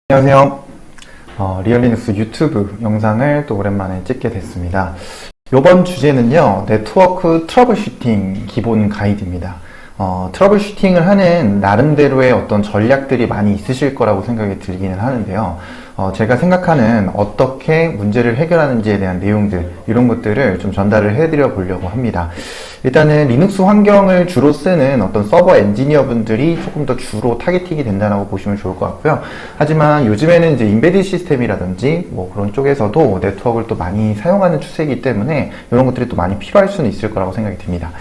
안녕하세요. 리얼리눅스 유튜브 영상을 또 오랜만에 찍게 됐습니다. 이번 주제는요, 네트워크 트러블 슈팅 기본 가이드입니다. 트러블 슈팅을 하는 나름대로의 어떤 전략들이 많이 있으실 거라고 생각이 들기는 하는데요. 제가 생각하는 어떻게 문제를 해결하는지에 대한 내용들, 이런 것들을 좀 전달을 해드려 보려고 합니다. 일단은 리눅스 환경을 주로 쓰는 어떤 서버 엔지니어 분들이 조금 더 주로 타겟팅이 된다고 보시면 좋을 것 같고요. 하지만 요즘에는 이제 인베디드 시스템이라든지 뭐 그런 쪽에서도 네트워크를 또 많이 사용하는 추세이기 때문에 이런 것들이 또 많이 필요할 수는 있을 거라고 생각이 듭니다.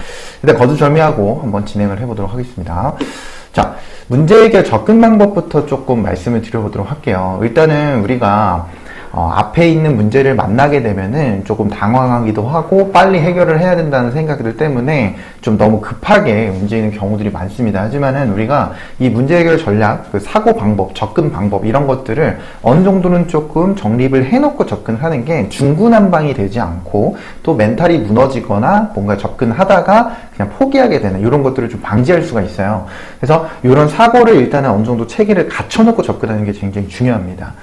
일단 거두절미하고 한번 진행을 해보도록 하겠습니다. 자, 문제 해결 접근 방법부터 조금 말씀을 드려보도록 할게요. 일단은 우리가 앞에 있는 문제를 만나게 되면은 조금 당황하기도 하고 빨리 해결을 해야 된다는 생각들 때문에 좀 너무 급하게 움직이는 경우들이 많습니다. 하지만은 우리가 이 문제 해결 전략, 그 사고 방법, 접근 방법 이런 것들을 어느 정도는 조금 정립을 해놓고 접근하는 게 중구난방이 되지 않고 또 멘탈이 무너지거나 뭔가 접근하다가 그냥 포기하게 되는 이런 것들을 좀 방지할 수가 있어요. 그래서 이런 사고를 일단은 어느 정도 체계를 갖춰놓고 접근하는 게 굉장히 중요합니다.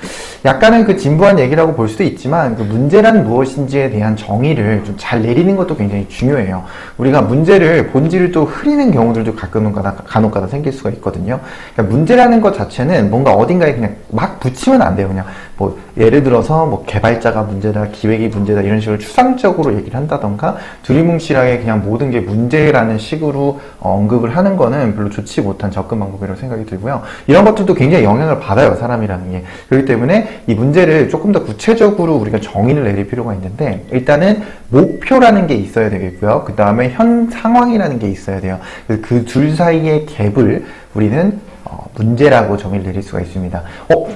약간은 그 진부한 얘기라고 볼 수도 있지만 그 문제란 무엇인지에 대한 정의를 좀 잘 내리는 것도 굉장히 중요해요. 우리가 문제를 본질을 또 흐리는 경우들도 간혹가다 생길 수가 있거든요. 그러니까 문제라는 것 자체는 뭔가 어딘가에 그냥 막 붙이면 안 돼요. 그냥 뭐 예를 들어서 뭐 개발자가 문제다, 기획이 문제다 이런 식으로 추상적으로 얘기를 한다던가 두리뭉실하게 그냥 모든 게 문제라는 식으로 언급을 하는 거는 별로 좋지 못한 접근 방법이라고 생각이 들고요. 이런 것들도 굉장히 영향을 받아요, 사람이라는 게. 그렇기 때문에 이 문제를 조금 더 구체적으로 우리가 정의를 내릴 필요가 있는데 일단은 목표라는 게 있어야 되겠고요. 그 다음에 현 상황이라는 게 있어야 돼요. 그 둘 사이의 갭을 우리는 문제라고 정의를 내릴 수가 있습니다.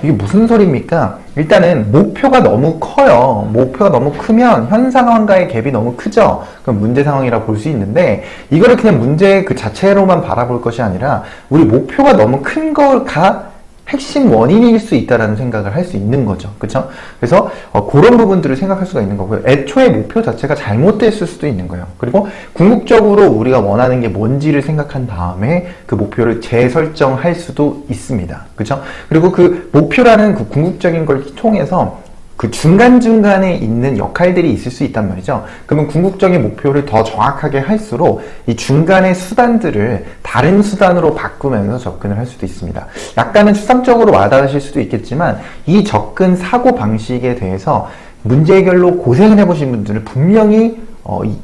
이게 무슨 소리입니까? 일단은 목표가 너무 커요. 목표가 너무 크면 현 상황과의 갭이 너무 크죠? 그럼 문제 상황이라고 볼 수 있는데 이거를 그냥 문제 그 자체로만 바라볼 것이 아니라 우리 목표가 너무 큰 거가 핵심 원인일 수 있다라는 생각을 할 수 있는 거죠. 그쵸? 그래서 그런 부분들을 생각할 수가 있는 거고요. 애초에 목표 자체가 잘못됐을 수도 있는 거예요. 그리고 궁극적으로 우리가 원하는 게 뭔지를 생각한 다음에 그 목표를 재설정할 수도 있습니다. 그쵸? 그리고 그 목표라는 그 궁극적인 걸 통해서 그 중간중간에 있는 역할들이 있을 수 있단 말이죠. 그러면 궁극적인 목표를 더 정확하게 할수록 이 중간의 수단들을 다른 수단으로 바꾸면서 접근을 할 수도 있습니다. 약간은 추상적으로 와닿으실 수도 있겠지만 이 접근 사고 방식에 대해서 문제 해결로 고생을 해보신 분들은 분명히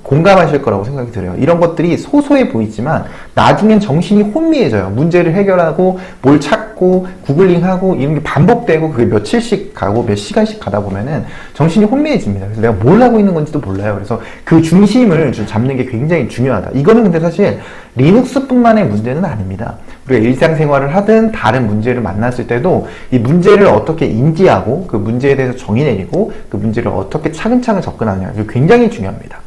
공감하실 거라고 생각이 들어요. 이런 것들이 소소해 보이지만 나중엔 정신이 혼미해져요. 문제를 해결하고 뭘 찾고 구글링하고 이런 게 반복되고 그게 며칠씩 가고 몇 시간씩 가다 보면은 정신이 혼미해집니다. 그래서 내가 뭘 하고 있는 건지도 몰라요. 그래서 그 중심을 좀 잡는 게 굉장히 중요하다. 이거는 근데 사실 리눅스뿐만의 문제는 아닙니다. 우리가 일상생활을 하든 다른 문제를 만났을 때도 이 문제를 어떻게 인지하고 그 문제에 대해서 정의 내리고 그 문제를 어떻게 차근차근 접근하느냐 이거 굉장히 중요합니다.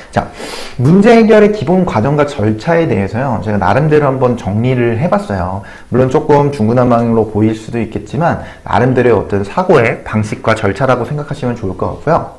자, 문제 해결의 기본 과정과 절차에 대해서요, 제가 나름대로 한번 정리를 해봤어요. 물론 조금 중구난방으로 보일 수도 있겠지만, 나름대로의 어떤 사고의 방식과 절차라고 생각하시면 좋을 것 같고요.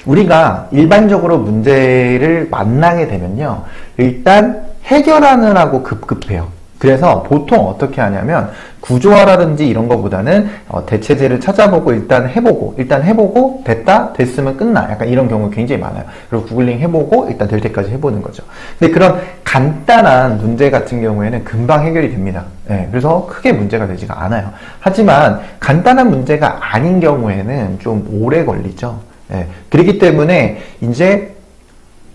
우리가 일반적으로 문제를 만나게 되면요, 일단 해결하느라고 급급해요. 그래서 보통 어떻게 하냐면 구조화라든지 이런 거보다는 대체제를 찾아보고 일단 해보고 됐다 됐으면 끝나 약간 이런 경우 굉장히 많아요. 그리고 구글링 해보고 일단 될 때까지 해보는 거죠. 근데 그런 간단한 문제 같은 경우에는 금방 해결이 됩니다. 네, 그래서 크게 문제가 되지가 않아요. 하지만 간단한 문제가 아닌 경우에는 좀 오래 걸리죠. 네, 그렇기 때문에 이제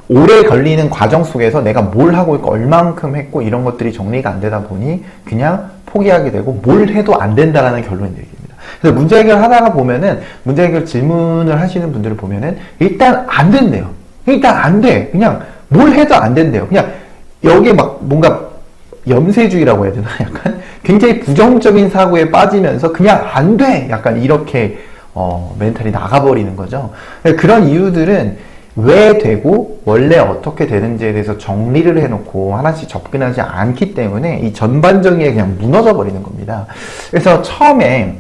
오래 걸리는 과정 속에서 내가 뭘 하고 있고 얼만큼 했고 이런 것들이 정리가 안 되다 보니 그냥 포기하게 되고 뭘 해도 안 된다라는 결론이 내립니다. 그래서 문제 해결 하다가 보면은 문제 해결 질문을 하시는 분들을 보면은 일단 안 된대요. 일단 안 돼. 그냥 뭘 해도 안 된대요. 그냥 여기에 막 뭔가 염세주의라고 해야 되나? 약간 굉장히 부정적인 사고에 빠지면서 그냥 안 돼. 약간 이렇게 멘탈이 나가버리는 거죠. 그런 이유들은 왜 되고 원래 어떻게 되는지에 대해서 정리를 해놓고 하나씩 접근하지 않기 때문에 이 전반적인 게 그냥 무너져 버리는 겁니다. 그래서 처음에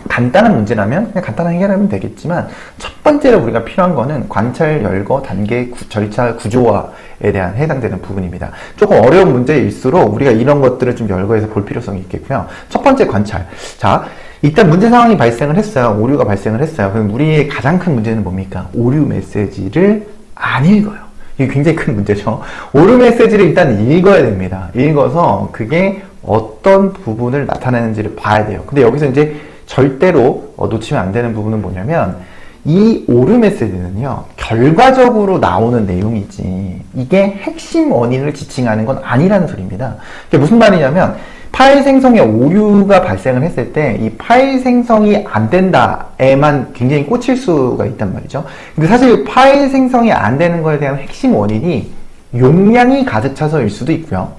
간단한 문제라면 그냥 간단하게 해결하면 되겠지만 첫 번째로 우리가 필요한 거는 관찰, 열거, 단계, 절차, 구조화에 대한 해당되는 부분입니다. 조금 어려운 문제일수록 우리가 이런 것들을 좀 열거해서 볼 필요성이 있겠고요. 첫 번째 관찰. 자, 일단 문제 상황이 발생을 했어요. 오류가 발생을 했어요. 그럼 우리의 가장 큰 문제는 뭡니까? 오류 메시지를 안 읽어요. 이게 굉장히 큰 문제죠. 오류 메시지를 일단 읽어야 됩니다. 읽어서 그게 어떤 부분을 나타내는지를 봐야 돼요. 근데 여기서 이제 절대로 놓치면 안 되는 부분은 뭐냐면 이 오류 메시지는요, 결과적으로 나오는 내용이지 이게 핵심 원인을 지칭하는 건 아니라는 소리입니다. 이게 무슨 말이냐면 파일 생성에 오류가 발생을 했을 때 이 파일 생성이 안 된다에만 굉장히 꽂힐 수가 있단 말이죠. 근데 사실 파일 생성이 안 되는 거에 대한 핵심 원인이 용량이 가득 차서일 수도 있고요.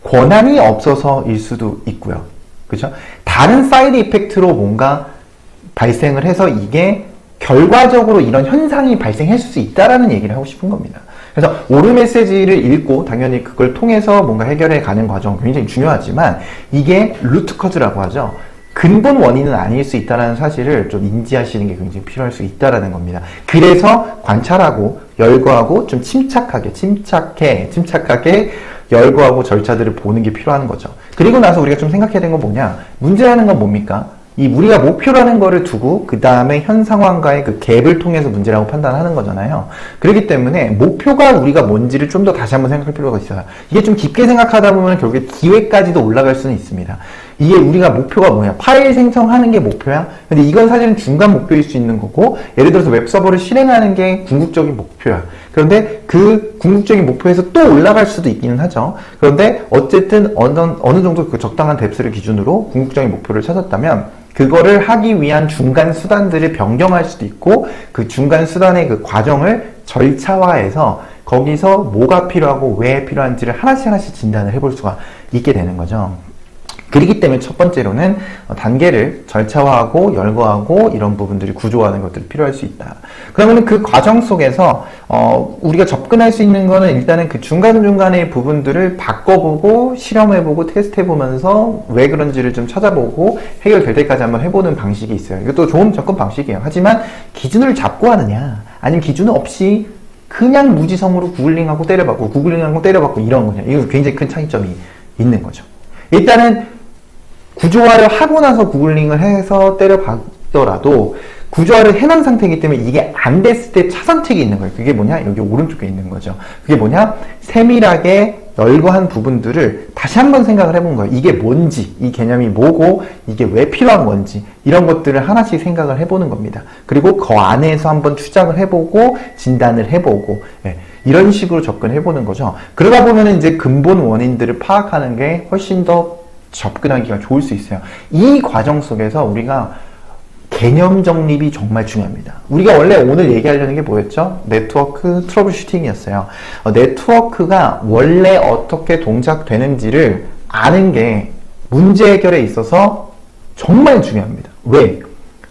권한이 없어서일 수도 있고요. 그죠? 다른 사이드 이펙트로 뭔가 발생을 해서 이게 결과적으로 이런 현상이 발생할 수 있다라는 얘기를 하고 싶은 겁니다. 그래서 오류 메시지를 읽고 당연히 그걸 통해서 뭔가 해결해 가는 과정 굉장히 중요하지만 이게 루트 커즈라고 하죠. 근본 원인은 아닐 수 있다는 사실을 좀 인지하시는 게 굉장히 필요할 수 있다라는 겁니다. 그래서 관찰하고 열거하고 좀 침착하게 열거하고 절차들을 보는 게 필요한 거죠. 그리고 나서 우리가 좀 생각해야 되는 건 뭐냐? 문제라는 건 뭡니까? 이 우리가 목표라는 거를 두고 그 다음에 현 상황과의 그 갭을 통해서 문제라고 판단하는 거잖아요. 그렇기 때문에 목표가 우리가 뭔지를 좀 더 다시 한번 생각할 필요가 있어요. 이게 좀 깊게 생각하다 보면 결국에 기회까지도 올라갈 수는 있습니다. 이게 우리가 목표가 뭐야? 파일 생성하는 게 목표야? 근데 이건 사실은 중간 목표일 수 있는 거고, 예를 들어서 웹서버를 실행하는 게 궁극적인 목표야. 그런데 그 궁극적인 목표에서 또 올라갈 수도 있기는 하죠. 그런데 어쨌든 어느 정도 그 적당한 뎁스를 기준으로 궁극적인 목표를 찾았다면 그거를 하기 위한 중간 수단들을 변경할 수도 있고, 그 중간 수단의 그 과정을 절차화해서 거기서 뭐가 필요하고 왜 필요한지를 하나씩 진단을 해볼 수가 있게 되는 거죠. 그렇기 때문에 첫 번째로는 단계를 절차화하고 열거하고 이런 부분들이 구조화하는 것들이 필요할 수 있다. 그러면 그 과정 속에서 우리가 접근할 수 있는 거는 일단은 그 중간중간의 부분들을 바꿔보고 실험해보고 테스트해보면서 왜 그런지를 좀 찾아보고 해결될 때까지 한번 해보는 방식이 있어요. 이것도 좋은 접근 방식이에요. 하지만 기준을 잡고 하느냐 아니면 기준 없이 그냥 무지성으로 구글링하고 때려박고 이런 거냐, 이거 굉장히 큰 차이점이 있는 거죠. 일단은 구조화를 하고 나서 구글링을 해서 때려봤더라도 구조화를 해놓은 상태이기 때문에 이게 안 됐을 때 차선책이 있는 거예요. 그게 뭐냐? 여기 오른쪽에 있는 거죠. 그게 뭐냐? 세밀하게 열거한 부분들을 다시 한번 생각을 해본 거예요. 이게 뭔지, 이 개념이 뭐고, 이게 왜 필요한 건지, 이런 것들을 하나씩 생각을 해보는 겁니다. 그리고 그 안에서 한번 추적을 해보고, 진단을 해보고, 이런 식으로 접근해보는 거죠. 그러다 보면 이제 근본 원인들을 파악하는 게 훨씬 더 접근하기가 좋을 수 있어요. 이 과정 속에서 우리가 개념 정립이 정말 중요합니다. 우리가 원래 오늘 얘기하려는 게 뭐였죠? 네트워크 트러블 슈팅이었어요. 네트워크가 원래 어떻게 동작되는지를 아는 게 문제 해결에 있어서 정말 중요합니다. 왜?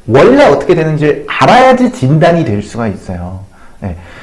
원래 어떻게 되는지를 알아야지 진단이 될 수가 있어요.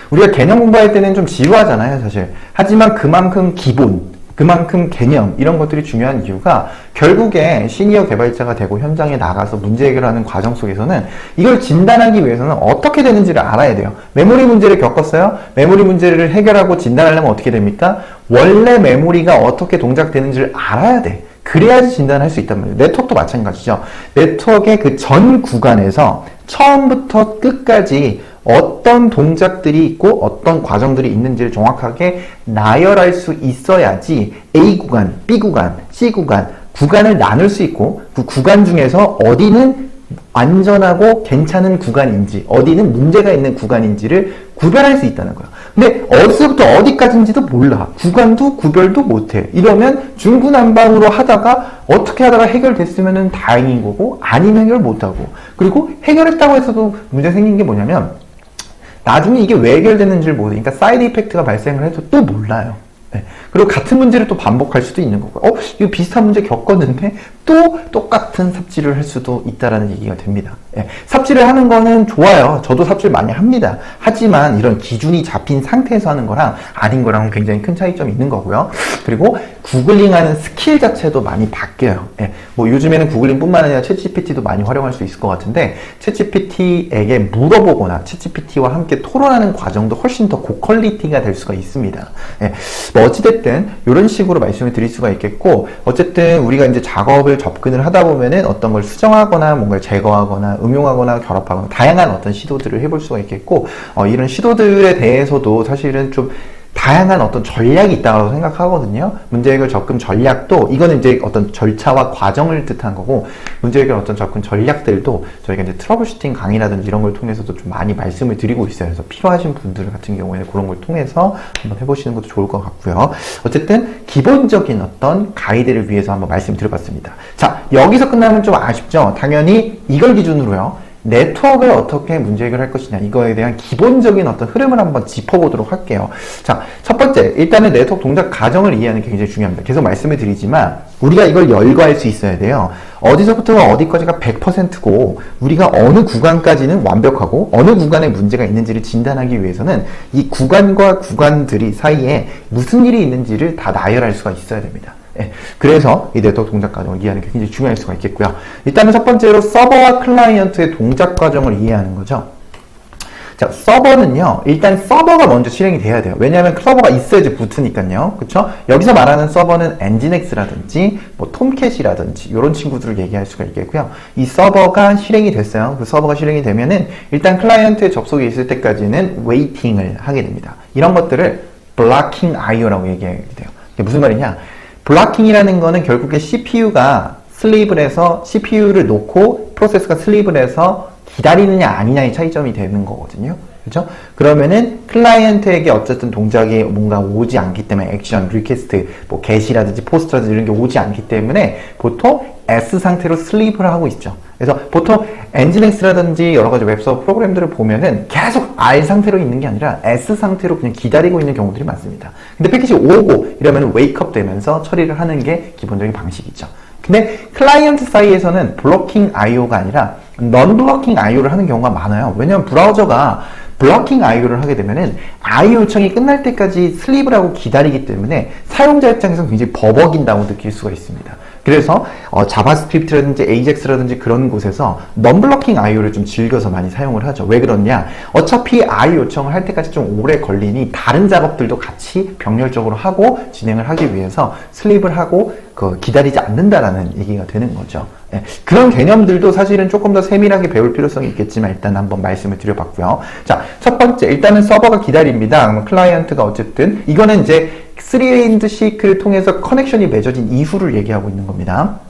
우리가 개념 공부할 때는 좀 지루하잖아요, 사실. 하지만 그만큼 기본, 그만큼 개념, 이런 것들이 중요한 이유가 결국에 시니어 개발자가 되고 현장에 나가서 문제 해결하는 과정 속에서는 이걸 진단하기 위해서는 어떻게 되는지를 알아야 돼요. 메모리 문제를 겪었어요? 메모리 문제를 해결하고 진단하려면 어떻게 됩니까? 원래 메모리가 어떻게 동작되는지를 알아야 돼. 그래야지 진단할 수 있단 말이에요. 네트워크도 마찬가지죠. 네트워크의 그 전 구간에서 처음부터 끝까지 어떤 동작들이 있고 어떤 과정들이 있는지를 정확하게 나열할 수 있어야지 A 구간, B 구간, C 구간, 구간을 나눌 수 있고 그 구간 중에서 어디는 안전하고 괜찮은 구간인지 어디는 문제가 있는 구간인지를 구별할 수 있다는 거예요. 근데 어디서부터 어디까지인지도 몰라. 구간도 구별도 못해. 이러면 중구난방으로 하다가 어떻게 하다가 해결됐으면 다행인 거고 아니면 해결 못하고, 그리고 해결했다고 해서도 문제 생긴 게 뭐냐면 나중에 이게 왜 해결되는지를 모르니까 그러니까 사이드 이펙트가 발생을 해도 또 몰라요. 그리고 같은 문제를 또 반복할 수도 있는 거고, 이거 비슷한 문제 겪었는데 또 똑같은 삽질을 할 수도 있다라는 얘기가 됩니다. 예, 삽질을 하는 거는 좋아요. 저도 삽질 많이 합니다. 하지만 이런 기준이 잡힌 상태에서 하는 거랑 아닌 거랑은 굉장히 큰 차이점이 있는 거고요. 그리고 구글링하는 스킬 자체도 많이 바뀌어요. 예, 뭐 요즘에는 구글링뿐만 아니라 챗GPT도 많이 활용할 수 있을 것 같은데 챗GPT에게 물어보거나 챗GPT와 함께 토론하는 과정도 훨씬 더 고퀄리티가 될 수가 있습니다. 예, 뭐 어찌됐든 이런 식으로 말씀을 드릴 수가 있겠고 어쨌든 우리가 이제 작업을 접근을 하다 보면은 어떤 걸 수정하거나 뭔가를 제거하거나 응용하거나 결합하거나 다양한 어떤 시도들을 해볼 수가 있겠고 이런 시도들에 대해서도 사실은 좀 다양한 어떤 전략이 있다고 생각하거든요. 문제 해결 접근 전략도 이거는 이제 어떤 절차와 과정을 뜻한 거고 문제 해결 어떤 접근 전략들도 저희가 이제 트러블 슈팅 강의라든지 이런 걸 통해서도 좀 많이 말씀을 드리고 있어요. 그래서 필요하신 분들 같은 경우에는 그런 걸 통해서 한번 해보시는 것도 좋을 것 같고요. 어쨌든 기본적인 어떤 가이드를 위해서 한번 말씀드려봤습니다. 자, 여기서 끝나면 좀 아쉽죠? 당연히 이걸 기준으로요. 네트워크를 어떻게 문제 해결할 것이냐 이거에 대한 기본적인 어떤 흐름을 한번 짚어보도록 할게요. 자, 첫 번째 일단은 네트워크 동작 과정을 이해하는 게 굉장히 중요합니다. 계속 말씀을 드리지만 우리가 이걸 열거할 수 있어야 돼요. 어디서부터 어디까지가 100%고 우리가 어느 구간까지는 완벽하고 어느 구간에 문제가 있는지를 진단하기 위해서는 이 구간과 구간들이 사이에 무슨 일이 있는지를 다 나열할 수가 있어야 됩니다. 예, 그래서 이 네트워크 동작 과정을 이해하는 게 굉장히 중요할 수가 있겠고요. 일단은 첫 번째로 서버와 클라이언트의 동작 과정을 이해하는 거죠. 자, 서버는요, 일단 서버가 먼저 실행이 돼야 돼요. 왜냐하면 서버가 있어야지 붙으니까요. 그쵸? 여기서 말하는 서버는 엔진엑스라든지, 뭐, 톰캣이라든지, 이런 친구들을 얘기할 수가 있겠고요. 이 서버가 실행이 됐어요. 그 서버가 실행이 되면은, 일단 클라이언트에 접속이 있을 때까지는 웨이팅을 하게 됩니다. 이런 것들을 블로킹 IO라고 얘기하게 돼요. 이게 무슨 말이냐? 블로킹이라는 거는 결국에 CPU가 슬립을 해서 CPU를 놓고 프로세스가 슬립을 해서 기다리느냐 아니냐의 차이점이 되는 거거든요. 그렇죠? 그러면은 클라이언트에게 어쨌든 동작이 뭔가 오지 않기 때문에 액션, 리퀘스트, 뭐 get이라든지 post라든지 이런 게 오지 않기 때문에 보통 S 상태로 슬립을 하고 있죠. 그래서 보통 엔진엑스라든지 여러 가지 웹서버 프로그램들을 보면은 계속 R 상태로 있는 게 아니라 S 상태로 그냥 기다리고 있는 경우들이 많습니다. 근데 패킷이 오고 이러면 웨이크업 되면서 처리를 하는 게 기본적인 방식이죠. 근데 클라이언트 사이에서는 블로킹 IO가 아니라 넌 블로킹 IO를 하는 경우가 많아요. 왜냐하면 브라우저가 블로킹 IO를 하게 되면은 IO 요청이 끝날 때까지 슬립을 하고 기다리기 때문에 사용자 입장에서는 굉장히 버벅인다고 느낄 수가 있습니다. 그래서 자바스크립트라든지 AJAX라든지 그런 곳에서 non-blocking IO를 좀 즐겨서 많이 사용을 하죠. 왜 그러냐? 어차피 IO 요청을 할 때까지 좀 오래 걸리니 다른 작업들도 같이 병렬적으로 하고 진행을 하기 위해서 슬립을 하고 기다리지 않는다라는 얘기가 되는 거죠. 예, 그런 개념들도 사실은 조금 더 세밀하게 배울 필요성이 있겠지만 일단 한번 말씀을 드려봤고요. 자, 첫 번째 일단은 서버가 기다립니다. 클라이언트가 어쨌든 이거는 이제 3&D 시크를 통해서 커넥션이 맺어진 이후를 얘기하고 있는 겁니다.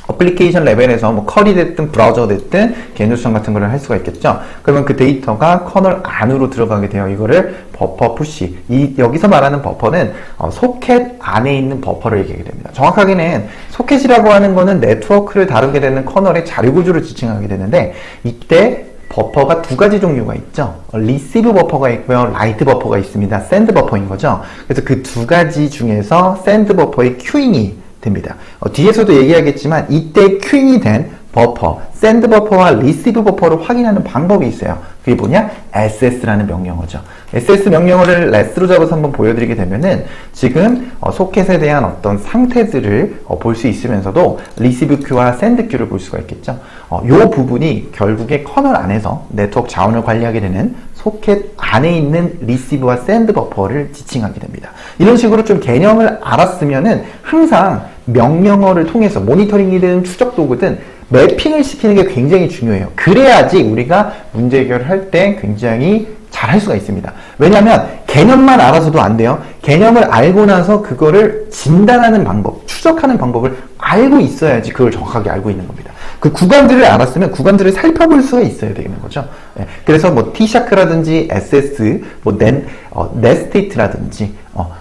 어플리케이션 레벨에서 뭐 컬이 됐든 브라우저가 됐든 개인 수정 같은 거를 할 수가 있겠죠. 그러면 그 데이터가 커널 안으로 들어가게 돼요. 이거를 버퍼 푸시. 여기서 말하는 버퍼는 소켓 안에 있는 버퍼를 얘기하게 됩니다. 정확하게는 소켓이라고 하는 거는 네트워크를 다루게 되는 커널의 자료 구조를 지칭하게 되는데 이때 버퍼가 두 가지 종류가 있죠. 리시브 버퍼가 있고요. 라이트 버퍼가 있습니다. 샌드 버퍼인 거죠. 그래서 그 두 가지 중에서 샌드 버퍼의 큐잉이 됩니다. 뒤에서도 얘기하겠지만 이때 큐잉이 된 버퍼, 샌드 버퍼와 리시브 버퍼를 확인하는 방법이 있어요. 그게 뭐냐? SS라는 명령어죠. SS 명령어를 레스로 잡아서 한번 보여드리게 되면은 지금 소켓에 대한 어떤 상태들을 볼 수 있으면서도 리시브 큐와 샌드 큐를 볼 수가 있겠죠. 이 부분이 결국에 커널 안에서 네트워크 자원을 관리하게 되는 소켓 안에 있는 리시브와 샌드 버퍼를 지칭하게 됩니다. 이런 식으로 좀 개념을 알았으면은 항상 명령어를 통해서 모니터링이든 추적 도구든 매핑을 시키는 게 굉장히 중요해요. 그래야지 우리가 문제 해결을 할 때 굉장히 잘 할 수가 있습니다. 왜냐하면 개념만 알아서도 안 돼요. 개념을 알고 나서 그거를 진단하는 방법, 추적하는 방법을 알고 있어야지 그걸 정확하게 알고 있는 겁니다. 그 구간들을 알았으면 구간들을 살펴볼 수가 있어야 되는 거죠. 네. 그래서 뭐 T샤크라든지 SS, 뭐 NetState라든지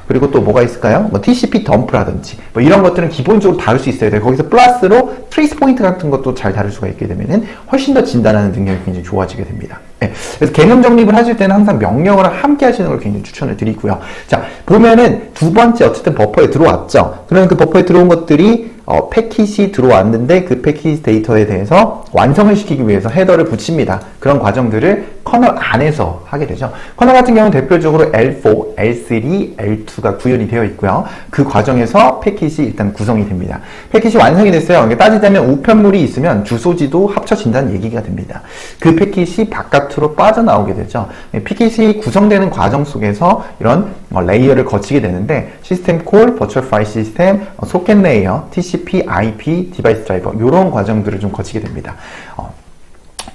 그리고 또 뭐가 있을까요? 뭐 TCP 덤프라든지 뭐 이런 것들은 기본적으로 다룰 수 있어야 돼요. 거기서 플러스로 트레이스 포인트 같은 것도 잘 다룰 수가 있게 되면은 훨씬 더 진단하는 능력이 굉장히 좋아지게 됩니다. 네. 그래서 개념 정립을 하실 때는 항상 명령어랑 함께 하시는 걸 굉장히 추천을 드리고요. 자, 보면은 두 번째 어쨌든 버퍼에 들어왔죠. 그러면 그 버퍼에 들어온 것들이 패킷이 들어왔는데 그 패킷 데이터에 대해서 완성을 시키기 위해서 헤더를 붙입니다. 그런 과정들을 커널 안에서 하게 되죠. 커널 같은 경우는 대표적으로 L4, L3, L2가 구현이 되어 있고요. 그 과정에서 패킷이 일단 구성이 됩니다. 패킷이 완성이 됐어요. 따지자면 우편물이 있으면 주소지도 합쳐진다는 얘기가 됩니다. 그 패킷이 바깥으로 빠져나오게 되죠. 패킷이 구성되는 과정 속에서 이런 레이어를 거치게 되는데 시스템 콜, 버추얼 파일 시스템, 소켓 레이어, TCP, IP, 디바이스 드라이버 이런 과정들을 좀 거치게 됩니다.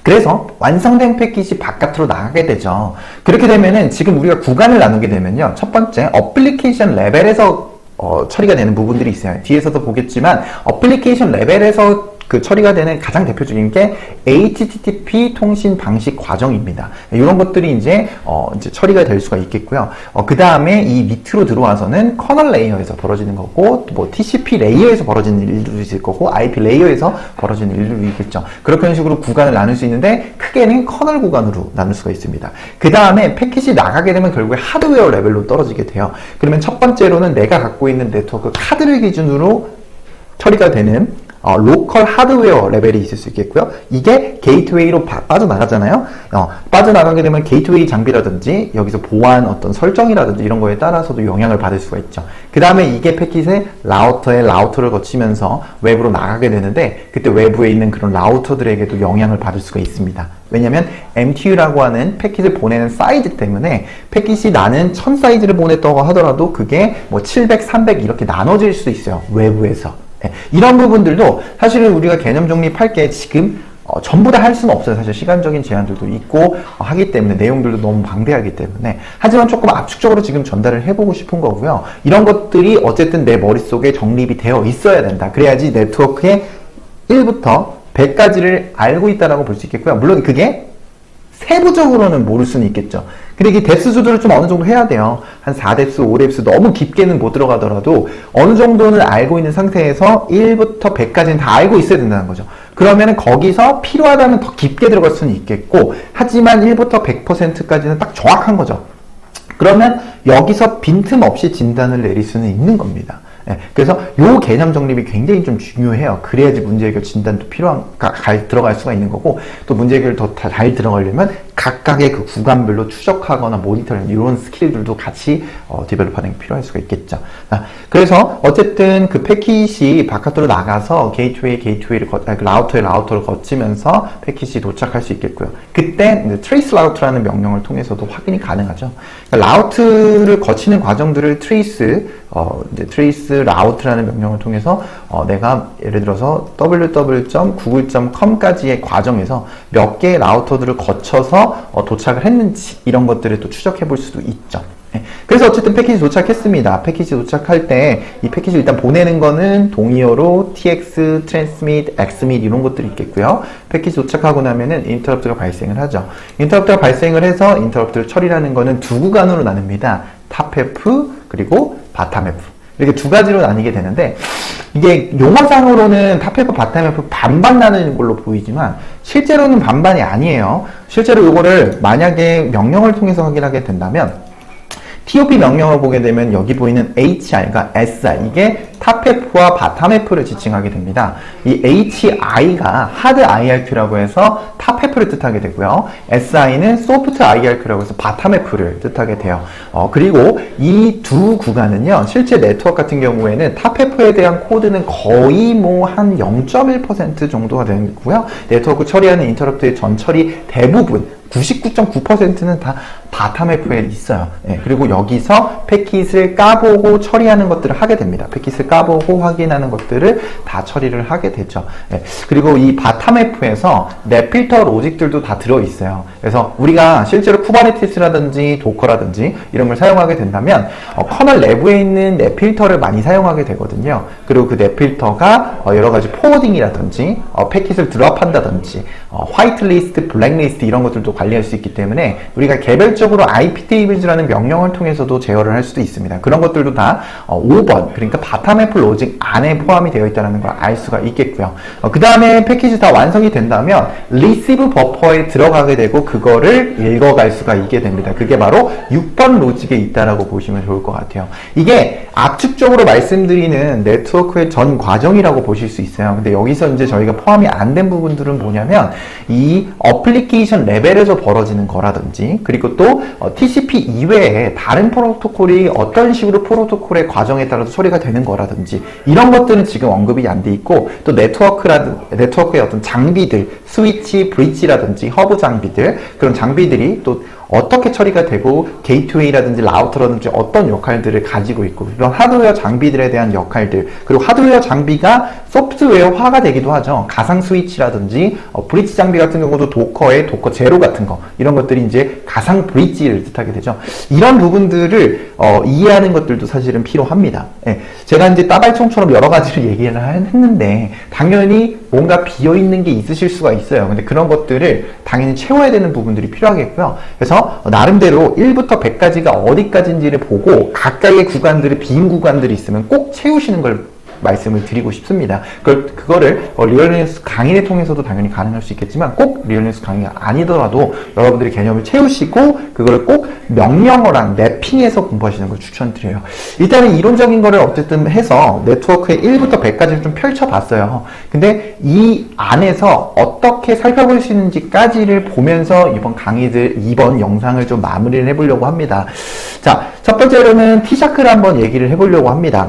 그래서 완성된 패킷이 바깥으로 나가게 되죠. 그렇게 되면은 지금 우리가 구간을 나누게 되면요. 첫 번째, 어플리케이션 레벨에서 처리가 되는 부분들이 있어요. 뒤에서도 보겠지만 어플리케이션 레벨에서 그 처리가 되는 가장 대표적인 게 HTTP 통신 방식 과정입니다. 이런 것들이 이제 처리가 될 수가 있겠고요. 그 다음에 이 밑으로 들어와서는 커널 레이어에서 벌어지는 거고, 뭐 TCP 레이어에서 벌어지는 일들도 있을 거고, IP 레이어에서 벌어지는 일들도 있겠죠. 그런 식으로 구간을 나눌 수 있는데 크게는 커널 구간으로 나눌 수가 있습니다. 그 다음에 패킷이 나가게 되면 결국에 하드웨어 레벨로 떨어지게 돼요. 그러면 첫 번째로는 내가 갖고 있는 네트워크 카드를 기준으로 처리가 되는 로컬 하드웨어 레벨이 있을 수 있겠고요. 이게 게이트웨이로 빠져나가잖아요. 빠져나가게 되면 게이트웨이 장비라든지 여기서 보안 어떤 설정이라든지 이런 거에 따라서도 영향을 받을 수가 있죠. 그 다음에 이게 패킷의 라우터를 거치면서 외부로 나가게 되는데 그때 외부에 있는 그런 라우터들에게도 영향을 받을 수가 있습니다. 왜냐면 MTU라고 하는 패킷을 보내는 사이즈 때문에 패킷이 나는 1000 사이즈를 보냈다고 하더라도 그게 뭐 700, 300 이렇게 나눠질 수 있어요. 외부에서. 이런 부분들도 사실은 우리가 개념 정립할 게 지금 전부 다 할 수는 없어요. 사실 시간적인 제한들도 있고 하기 때문에 내용들도 너무 방대하기 때문에 하지만 조금 압축적으로 지금 전달을 해보고 싶은 거고요. 이런 것들이 어쨌든 내 머릿속에 정립이 되어 있어야 된다. 그래야지 네트워크의 1부터 100까지를 알고 있다라고 볼 수 있겠고요. 물론 그게 세부적으로는 모를 수는 있겠죠. 근데 이 뎁스 조절을 좀 어느 정도 해야 돼요. 한 4뎁스, 5뎁스 너무 깊게는 못 들어가더라도 어느 정도는 알고 있는 상태에서 1부터 100까지는 다 알고 있어야 된다는 거죠. 그러면은 거기서 필요하다면 더 깊게 들어갈 수는 있겠고 하지만 1부터 100%까지는 딱 정확한 거죠. 그러면 여기서 빈틈없이 진단을 내릴 수는 있는 겁니다. 그래서 요 개념 정립이 굉장히 좀 중요해요. 그래야지 문제 해결 진단도 들어갈 수가 있는 거고 또 문제 해결을 더 잘 들어가려면 각각의 그 구간별로 추적하거나 모니터링 이런 스킬들도 같이 디벨롭하는 게 필요할 수가 있겠죠. 그래서 어쨌든 그 패킷이 바깥으로 나가서 라우터를 거치면서 패킷이 도착할 수 있겠고요. 그때 트레이스 라우트라는 명령을 통해서도 확인이 가능하죠. 그러니까 라우트를 거치는 과정들을 트레이스 라우트라는 명령을 통해서 내가 예를 들어서 www.google.com까지의 과정에서 몇 개의 라우터들을 거쳐서 도착을 했는지 이런 것들을 또 추적해 볼 수도 있죠. 그래서 어쨌든 패킷이 도착했습니다. 패킷이 도착할 때 이 패킷을 일단 보내는 거는 동의어로 TX, Transmit, Xmit 이런 것들이 있겠고요. 패킷이 도착하고 나면은 인터럽트가 발생을 하죠. 인터럽트가 발생을 해서 인터럽트를 처리하는 거는 두 구간으로 나눕니다. 탑F 그리고 바텀F 이렇게 두 가지로 나뉘게 되는데 이게 용어상으로는 탑F, 바텀F 반반 나누는 걸로 보이지만 실제로는 반반이 아니에요. 실제로 이거를 만약에 명령을 통해서 확인하게 된다면 TOP 명령을 보게 되면 여기 보이는 HR과 SR 이게 탑F와 바텀F를 지칭하게 됩니다. 이 HI가 하드 IRQ라고 해서 탑F를 뜻하게 되고요. SI는 소프트 IRQ라고 해서 바텀F를 뜻하게 돼요. 그리고 이 두 구간은요. 실제 네트워크 같은 경우에는 탑F에 대한 코드는 거의 뭐 한 0.1% 정도가 되고요. 네트워크 처리하는 인터럽트의 전 처리 대부분 99.9%는 다 바텀F에 있어요. 그리고 여기서 패킷을 까보고 처리하는 것들을 하게 됩니다. 패킷을 까보고 확인하는 것들을 다 처리를 하게 되죠. 네. 그리고 이 바텀F에서 랩 필터 로직들도 다 들어있어요. 그래서 우리가 실제로 쿠버네티스라든지 도커라든지 이런 걸 사용하게 된다면 커널 내부에 있는 랩 필터를 많이 사용하게 되거든요. 그리고 그 랩 필터가 여러 가지 포워딩이라든지 패킷을 드롭한다든지 화이트리스트, 블랙리스트 이런 것들도 관리할 수 있기 때문에 우리가 개별적으로 iptables라는 명령을 통해서도 제어를 할 수도 있습니다. 그런 것들도 다 5번, 그러니까 바텀F 로직 안에 포함이 되어 있다는 걸 알 수가 있겠고요. 그 다음에 패키지 다 완성이 된다면 리시브 버퍼에 들어가게 되고 그거를 읽어갈 수가 있게 됩니다. 그게 바로 6번 로직에 있다라고 보시면 좋을 것 같아요. 이게 압축적으로 말씀드리는 네트워크의 전 과정이라고 보실 수 있어요. 근데 여기서 이제 저희가 포함이 안 된 부분들은 뭐냐면 이 어플리케이션 레벨에서 벌어지는 거라든지 그리고 또 TCP 이외에 다른 프로토콜이 어떤 식으로 프로토콜의 과정에 따라서 처리가 되는 거라든지 이런 것들은 지금 언급이 안 돼 있고 또 네트워크의 어떤 장비들 스위치, 브릿지라든지 허브 장비들 그런 장비들이 또 어떻게 처리가 되고 게이트웨이라든지 라우터라든지 어떤 역할들을 가지고 있고 이런 하드웨어 장비들에 대한 역할들 그리고 하드웨어 장비가 소프트웨어화가 되기도 하죠. 가상 스위치라든지 브릿지 장비 같은 경우도 도커의 도커 제로 같은 거 이런 것들이 이제 가상 브릿지를 뜻하게 되죠. 이런 부분들을 이해하는 것들도 사실은 필요합니다. 예, 제가 이제 따발총처럼 여러 가지를 얘기를 했는데 당연히 뭔가 비어있는 게 있으실 수가 있어요. 근데 그런 것들을 당연히 채워야 되는 부분들이 필요하겠고요. 그래서 나름대로 1부터 100까지가 어디까지인지를 보고 가까이의 구간들이 빈 구간들이 있으면 꼭 채우시는 걸 말씀을 드리고 싶습니다. 그거를 리얼리눅스 강의를 통해서도 당연히 가능할 수 있겠지만 꼭 리얼리눅스 강의가 아니더라도 여러분들이 개념을 채우시고 그거를 꼭 명령어랑 랩핑해서 공부하시는 걸 추천드려요. 일단은 이론적인 거를 어쨌든 해서 네트워크의 1부터 100까지를 좀 펼쳐봤어요. 근데 이 안에서 어떻게 살펴볼 수 있는지까지를 보면서 이번 영상을 좀 마무리를 해보려고 합니다. 자, 첫 번째로는 T샤크를 한번 얘기를 해보려고 합니다.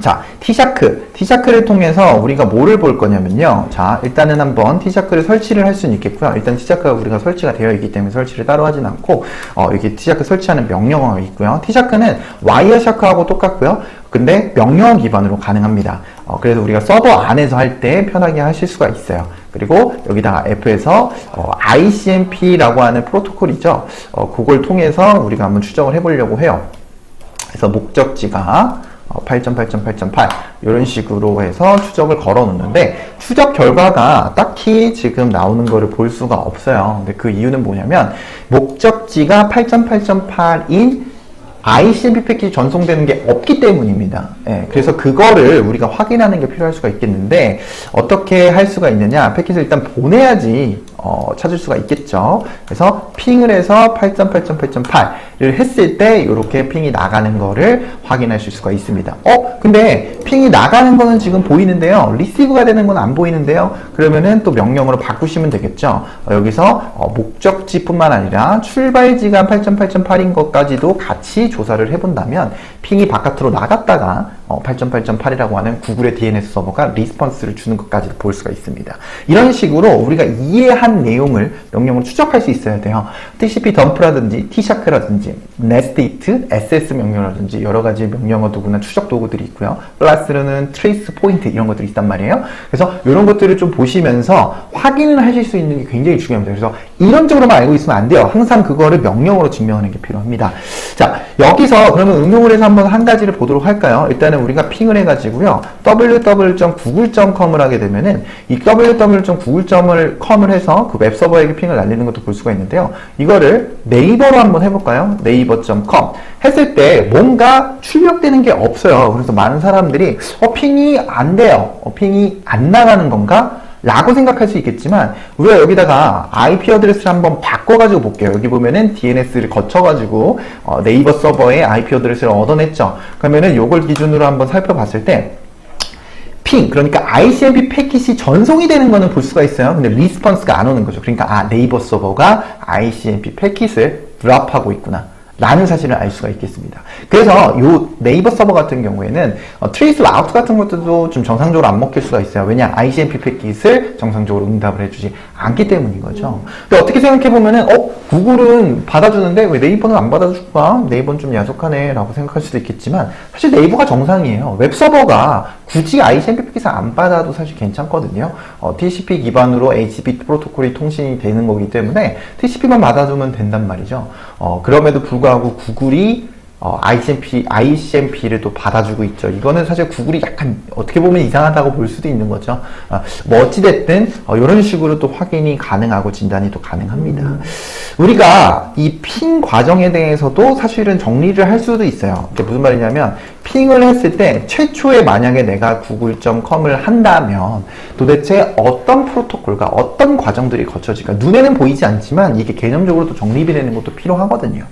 자, T샤크를 통해서 우리가 뭐를 볼 거냐면요. 자, 일단은 한번 T샤크를 설치를 할 수는 있겠고요. 일단 T샤크가 우리가 설치가 되어 있기 때문에 설치를 따로 하진 않고, 여기 T샤크 설치하는 명령어가 있고요. T샤크는 와이어샤크하고 똑같고요. 근데 명령어 기반으로 가능합니다. 그래서 우리가 서버 안에서 할 때 편하게 하실 수가 있어요. 그리고 여기다가 F에서 ICMP라고 하는 프로토콜이죠. 그걸 통해서 우리가 한번 추적을 해보려고 해요. 그래서 목적지가 8.8.8.8 이런 식으로 해서 추적을 걸어 놓는데 추적 결과가 딱히 지금 나오는 거를 볼 수가 없어요. 근데 그 이유는 뭐냐면 목적지가 8.8.8인 ICMP 패키지 전송되는 게 없기 때문입니다. 예, 그래서 그거를 우리가 확인하는 게 필요할 수가 있겠는데 어떻게 할 수가 있느냐? 패키지를 일단 보내야지 찾을 수가 있겠죠. 그래서 핑을 해서 8.8.8.8를 했을 때 이렇게 핑이 나가는 거를 확인하실 수가 있습니다. 근데 핑이 나가는 거는 지금 보이는데요. 리시브가 되는 건 안 보이는데요. 그러면은 또 명령으로 바꾸시면 되겠죠. 여기서 목적지뿐만 아니라 출발지가 8.8.8인 것까지도 같이 조사를 해본다면 핑이 바깥으로 나갔다가 8.8.8이라고 하는 구글의 DNS 서버가 리스폰스를 주는 것까지도 볼 수가 있습니다. 이런 식으로 우리가 이해한 내용을 명령으로 추적할 수 있어야 돼요. TCP 덤프라든지 T샤크라든지 네스트이트, SS 명령어라든지 여러 가지 명령어 도구나 추적 도구들이 있고요. 플러스는 트레이스 포인트 이런 것들이 있단 말이에요. 그래서 이런 것들을 좀 보시면서 확인을 하실 수 있는 게 굉장히 중요합니다. 그래서 이론적으로만 알고 있으면 안 돼요. 항상 그거를 명령어로 증명하는 게 필요합니다. 자, 여기서 그러면 응용을 해서 한번 한 가지를 보도록 할까요? 일단은 우리가 핑을 해가지고요. www.google.com을 하게 되면은 이 www.google.com을 해서 그 웹서버에게 핑을 날리는 것도 볼 수가 있는데요. 이거를 네이버로 한번 해볼까요? 네이버.com 했을 때 뭔가 출력되는 게 없어요. 그래서 많은 사람들이 핑이 안 돼요. 핑이 안 나가는 건가? 라고 생각할 수 있겠지만 우리가 여기다가 IP 어드레스를 한번 바꿔가지고 볼게요. 여기 보면은 DNS를 거쳐가지고 네이버 서버에 IP 어드레스를 얻어냈죠. 그러면은 요걸 기준으로 한번 살펴봤을 때 핑, 그러니까 ICMP 패킷이 전송이 되는 거는 볼 수가 있어요. 근데 리스폰스가 안 오는 거죠. 그러니까 네이버 서버가 ICMP 패킷을 드랍하고 있구나 라는 사실을 알 수가 있겠습니다. 그래서 요 네이버 서버 같은 경우에는 트레이스 라우트 같은 것들도 좀 정상적으로 안 먹힐 수가 있어요. 왜냐? ICMP 패킷을 정상적으로 응답을 해주지 않기 때문인 거죠. 근데 어떻게 생각해보면은 구글은 받아주는데 왜 네이버는 안 받아줄까? 네이버는 좀 야속하네 라고 생각할 수도 있겠지만 사실 네이버가 정상이에요. 웹서버가 굳이 ICMP 패킷을 안 받아도 사실 괜찮거든요. TCP 기반으로 HTTP 프로토콜이 통신이 되는 거기 때문에 TCP만 받아주면 된단 말이죠. 그럼에도 불구하고 구글이 ICMP를 또 받아주고 있죠. 이거는 사실 구글이 약간 어떻게 보면 이상하다고 볼 수도 있는 거죠. 뭐 어찌됐든 이런 식으로 또 확인이 가능하고 진단이 또 가능합니다. 우리가 이 핑 과정에 대해서도 사실은 정리를 할 수도 있어요. 이게 무슨 말이냐면 핑을 했을 때 최초에 만약에 내가 구글.com을 한다면 도대체 어떤 프로토콜과 어떤 과정들이 거쳐질까? 눈에는 보이지 않지만 이게 개념적으로 또 정립이 되는 것도 필요하거든요.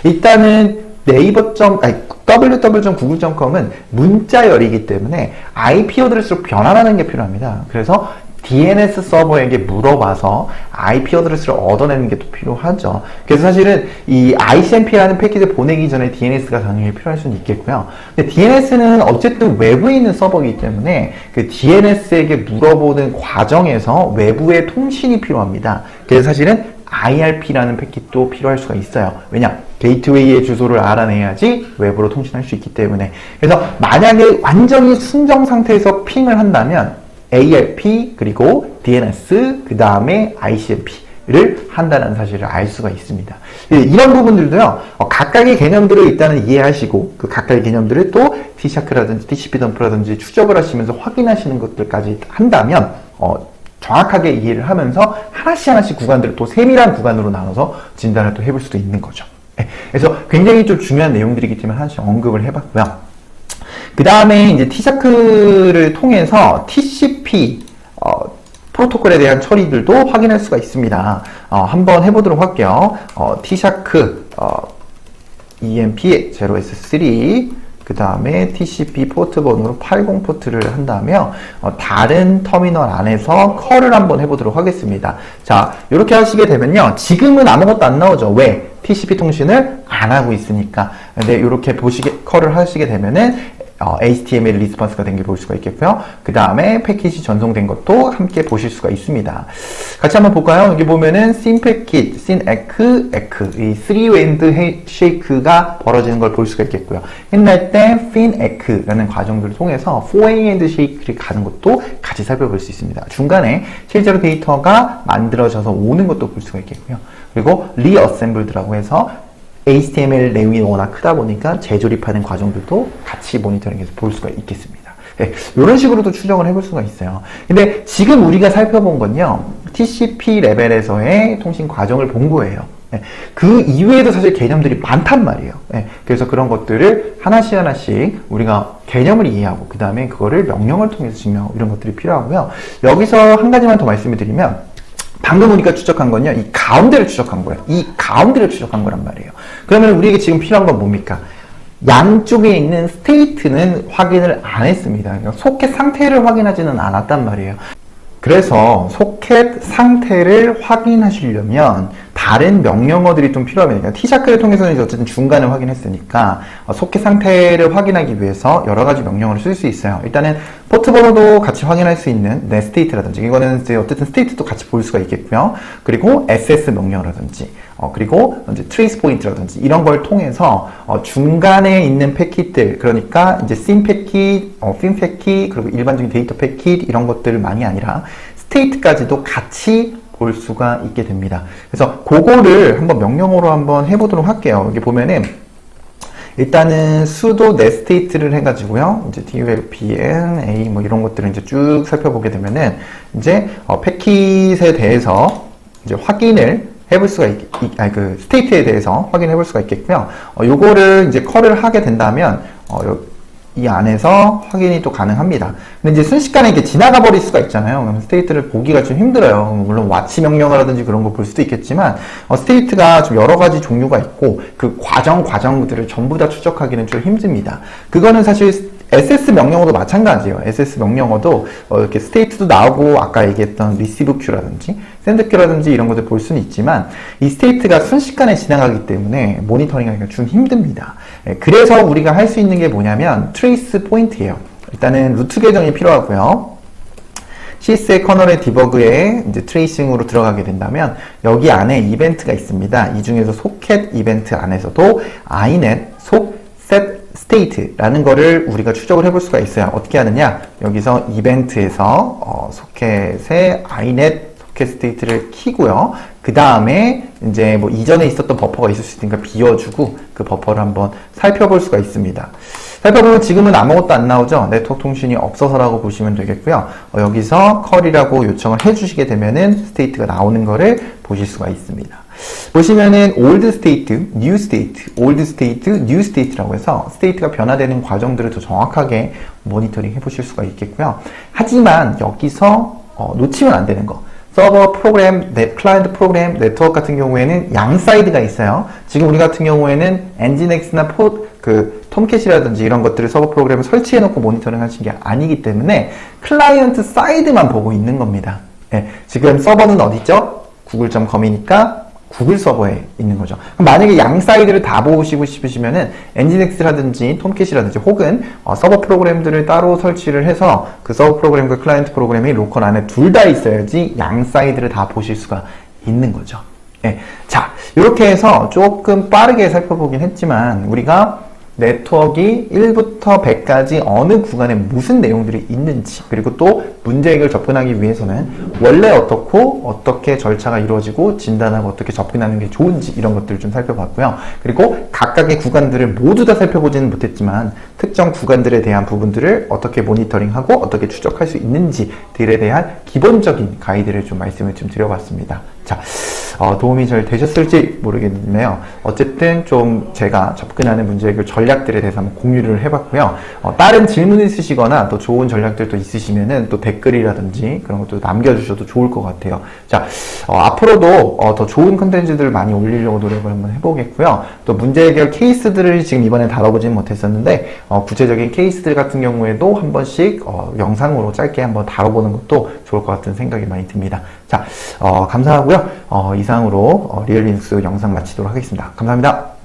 일단은 www.google.com은 문자열이기 때문에 IP 어드레스로 변환하는 게 필요합니다. 그래서 DNS 서버에게 물어봐서 IP 어드레스를 얻어내는 게 또 필요하죠. 그래서 사실은 이 ICMP라는 패킷을 보내기 전에 DNS가 당연히 필요할 수는 있겠고요. 근데 DNS는 어쨌든 외부에 있는 서버이기 때문에 그 DNS에게 물어보는 과정에서 외부의 통신이 필요합니다. 그래서 사실은 IRP라는 패킷도 필요할 수가 있어요. 왜냐? 게이트웨이의 주소를 알아내야지 외부로 통신할 수 있기 때문에. 그래서 만약에 완전히 순정 상태에서 핑을 한다면 ARP 그리고 DNS 그 다음에 ICMP를 한다는 사실을 알 수가 있습니다. 이런 부분들도요. 각각의 개념들을 일단은 이해하시고 그 각각의 개념들을 또 T샤크라든지 TCP 덤프라든지 추적을 하시면서 확인하시는 것들까지 한다면 정확하게 이해를 하면서 하나씩 구간들을 또 세밀한 구간으로 나눠서 진단을 또 해볼 수도 있는 거죠. 그래서 굉장히 좀 중요한 내용들이기 때문에 하나씩 언급을 해봤고요. 그 다음에 이제 T샤크를 통해서 TCP 프로토콜에 대한 처리들도 확인할 수가 있습니다. 한번 해보도록 할게요. T샤크 EMP0S3 그 다음에 TCP 포트 번호로 80 포트를 한다면 다른 터미널 안에서 컬을 한번 해보도록 하겠습니다. 자, 이렇게 하시게 되면요. 지금은 아무것도 안 나오죠. 왜? TCP 통신을 안 하고 있으니까. 근데 이렇게 컬을 하시게 되면은 HTML 리스폰스가 된 게 볼 수가 있겠고요. 그 다음에 패킷이 전송된 것도 함께 보실 수가 있습니다. 같이 한번 볼까요? 여기 보면은 sin 패킷, sin eck, 이 3-end handshake가 벌어지는 걸 볼 수가 있겠고요. 옛날 때 fin eck라는 과정들을 통해서 4-end shake를 가는 것도 같이 살펴볼 수 있습니다. 중간에 실제로 데이터가 만들어져서 오는 것도 볼 수가 있겠고요. 그리고 reassembled라고 해서 HTML 내용이 워낙 크다 보니까 재조립하는 과정들도 같이 모니터링해서 볼 수가 있겠습니다. 네, 이런 식으로도 추정을 해볼 수가 있어요. 근데 지금 우리가 살펴본 건요, TCP 레벨에서의 통신 과정을 본 거예요. 네, 그 이외에도 사실 개념들이 많단 말이에요. 네, 그래서 그런 것들을 하나씩 우리가 개념을 이해하고 그 다음에 그거를 명령을 통해서 증명하고 이런 것들이 필요하고요. 여기서 한 가지만 더 말씀을 드리면 방금 우리가 추적한 건요, 이 가운데를 추적한 거예요. 이 가운데를 추적한 거란 말이에요. 그러면 우리에게 지금 필요한 건 뭡니까? 양쪽에 있는 스테이트는 확인을 안 했습니다. 그러니까 소켓 상태를 확인하지는 않았단 말이에요. 그래서 소켓 상태를 확인하시려면 다른 명령어들이 좀 필요합니다. 그러니까 T샤크를 통해서는 어쨌든 중간을 확인했으니까 소켓 상태를 확인하기 위해서 여러 가지 명령어를 쓸 수 있어요. 일단은 포트 번호도 같이 확인할 수 있는 넷스테이트라든지 이거는 이제 어쨌든 스테이트도 같이 볼 수가 있겠고요. 그리고 SS 명령어라든지 그리고 이제 트레이스 포인트라든지 이런 걸 통해서 중간에 있는 패킷들, 그러니까 이제 씬 패킷, 핀 패킷, 그리고 일반적인 데이터 패킷 이런 것들만이 아니라 스테이트까지도 같이 볼 수가 있게 됩니다. 그래서 그거를 한번 명령어로 한번 해보도록 할게요. 여기 보면은 일단은 sudo netstate를 해가지고요. 이제 dolpn a 뭐 이런 것들을 이제 쭉 살펴보게 되면은 이제 패킷에 대해서 이제 확인을 해볼 수가 그 스테이트에 대해서 확인해 볼 수가 있겠고요. 요거를 이제 컬을 하게 된다면 이 안에서 확인이 또 가능합니다. 근데 이제 순식간에 이렇게 지나가 버릴 수가 있잖아요. 그럼 스테이트를 보기가 좀 힘들어요. 물론 와치 명령어라든지 그런 거 볼 수도 있겠지만 스테이트가 좀 여러 가지 종류가 있고 그 과정들을 전부 다 추적하기는 좀 힘듭니다. 그거는 사실 SS 명령어도 마찬가지예요. SS 명령어도 이렇게 스테이트도 나오고 아까 얘기했던 receive queue라든지 send queue라든지 이런 것들 볼 수는 있지만 이 스테이트가 순식간에 지나가기 때문에 모니터링하기가 좀 힘듭니다. 그래서 우리가 할 수 있는 게 뭐냐면 trace point예요. 일단은 루트 계정이 필요하고요. CS의 커널의 디버그에 이제 트레이싱으로 들어가게 된다면 여기 안에 이벤트가 있습니다. 이 중에서 소켓 이벤트 안에서도 inet 속 set state라는 거를 우리가 추적을 해볼 수가 있어요. 어떻게 하느냐? 여기서 이벤트에서 소켓의 inet 소켓 스테이트를 키고요. 그 다음에 이제 뭐 이전에 있었던 버퍼가 있을 수 있으니까 비워주고 그 버퍼를 한번 살펴볼 수가 있습니다. 살펴보면 지금은 아무것도 안 나오죠. 네트워크 통신이 없어서라고 보시면 되겠고요. 여기서 컬이라고 요청을 해주시게 되면은 스테이트가 나오는 거를 보실 수가 있습니다. 보시면은 old state, new state, old state, new state라고 해서 스테이트가 변화되는 과정들을 더 정확하게 모니터링 해보실 수가 있겠고요. 하지만 여기서 놓치면 안 되는 거. 서버 프로그램, 클라이언트 프로그램, 네트워크 같은 경우에는 양 사이드가 있어요. 지금 우리 같은 경우에는 엔진엑스나 톰캣이라든지 이런 것들을 서버 프로그램을 설치해놓고 모니터링 하신 게 아니기 때문에 클라이언트 사이드만 보고 있는 겁니다. 네, 지금 서버는 어디죠? google.com이니까 구글 서버에 있는 거죠. 그럼 만약에 양 사이드를 다 보시고 싶으시면은 엔진엑스라든지 톰캣이라든지 혹은 서버 프로그램들을 따로 설치를 해서 그 서버 프로그램과 클라이언트 프로그램이 로컬 안에 둘 다 있어야지 양 사이드를 다 보실 수가 있는 거죠. 네. 자, 이렇게 해서 조금 빠르게 살펴보긴 했지만 우리가 네트워크 1부터 100까지 어느 구간에 무슨 내용들이 있는지 그리고 또 문제 해결 접근하기 위해서는 원래 어떻고 어떻게 절차가 이루어지고 진단하고 어떻게 접근하는 게 좋은지 이런 것들을 좀 살펴봤고요. 그리고 각각의 구간들을 모두 다 살펴보지는 못했지만 특정 구간들에 대한 부분들을 어떻게 모니터링하고 어떻게 추적할 수 있는지들에 대한 기본적인 가이드를 좀 말씀을 좀 드려봤습니다. 자, 도움이 잘 되셨을지 모르겠네요. 어쨌든 좀 제가 접근하는 문제 해결 전략들에 대해서 한번 공유를 해봤고요. 다른 질문 있으시거나 또 좋은 전략들도 있으시면은 또 댓글이라든지 그런 것도 남겨주셔도 좋을 것 같아요. 자, 앞으로도 더 좋은 컨텐츠들을 많이 올리려고 노력을 한번 해보겠고요. 또 문제 해결 케이스들을 지금 이번에 다뤄보지는 못했었는데 구체적인 케이스들 같은 경우에도 한 번씩 영상으로 짧게 한번 다뤄보는 것도 좋을 것 같은 생각이 많이 듭니다. 자, 감사하고요. 이상으로 리얼리눅스 영상 마치도록 하겠습니다. 감사합니다.